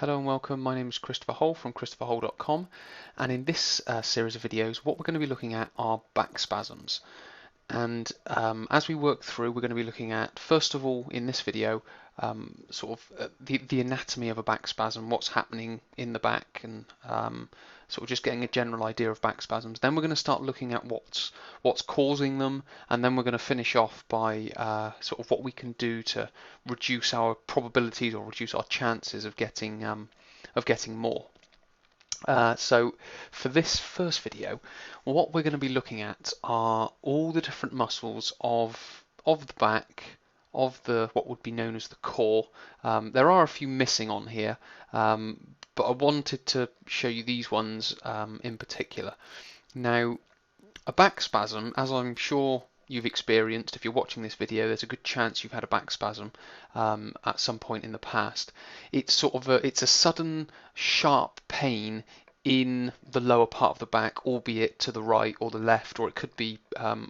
Hello and welcome. My name is Christopher Hole from christopherhole.com, and in this series of videos what we're going to be looking at are back spasms. And as we work through, we're going to be looking at, first of all, in this video, the anatomy of a back spasm, what's happening in the back, and sort of just getting a general idea of back spasms. Then we're going to start looking at what's causing them, and then we're going to finish off by sort of what we can do to reduce our probabilities or reduce our chances of getting more. So for this first video, what we're going to be looking at are all the different muscles of the back, of the what would be known as the core. There are a few missing on here, but I wanted to show you these ones in particular. Now, a back spasm, as I'm sure you've experienced, if you're watching this video, there's a good chance you've had a back spasm at some point in the past. It's it's a sudden, sharp pain in the lower part of the back, albeit to the right or the left, or it could be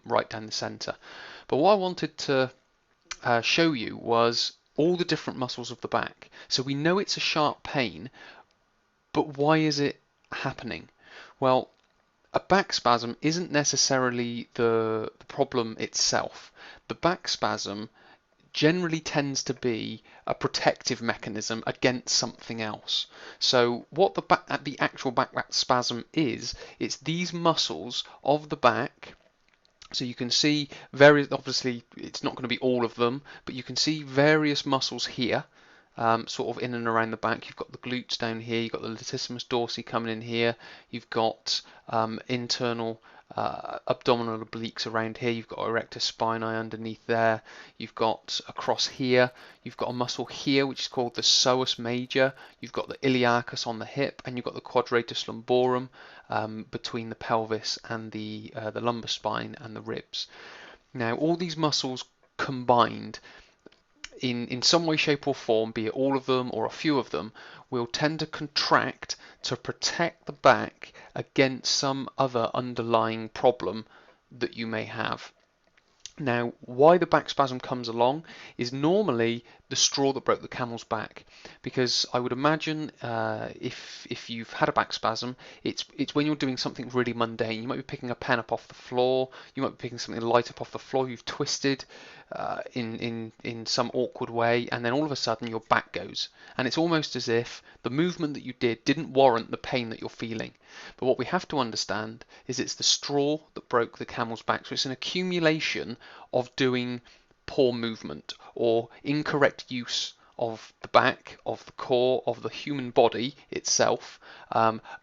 right down the center. But what I wanted to show you was all the different muscles of the back. So we know it's a sharp pain, but why is it happening? Well, a back spasm isn't necessarily the problem itself. The back spasm generally tends to be a protective mechanism against something else. So what the actual back spasm is, it's these muscles of the back. So you can see various, obviously it's not going to be all of them, but you can see various muscles here, sort of in and around the back. You've got the glutes down here, you've got the latissimus dorsi coming in here, you've got internal abdominal obliques around here, you've got erector spinae underneath there, you've got across here, you've got a muscle here which is called the psoas major, you've got the iliacus on the hip, and you've got the quadratus lumborum between the pelvis and the lumbar spine and the ribs. Now all these muscles combined in some way, shape or form, be it all of them or a few of them, will tend to contract to protect the back against some other underlying problem that you may have. Now, why the back spasm comes along is normally the straw that broke the camel's back, because I would imagine if you've had a back spasm, it's when you're doing something really mundane. You might be picking a pen up off the floor, you might be picking something light up off the floor, you've twisted in some awkward way, and then all of a sudden your back goes, and it's almost as if the movement that you didn't warrant the pain that you're feeling. But what we have to understand is it's the straw that broke the camel's back. So it's an accumulation of doing poor movement or incorrect use of the back, of the core, of the human body itself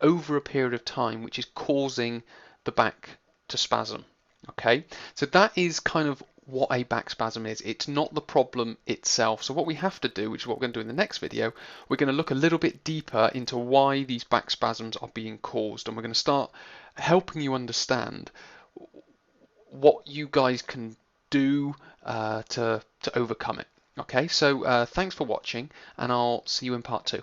over a period of time, which is causing the back to spasm. Okay, so that is kind of what a back spasm is. It's not the problem itself. So what we have to do, which is what we're going to do in the next video, we're going to look a little bit deeper into why these back spasms are being caused, and we're going to start helping you understand what you guys can do to overcome it. Okay, so thanks for watching, and I'll see you in part 2.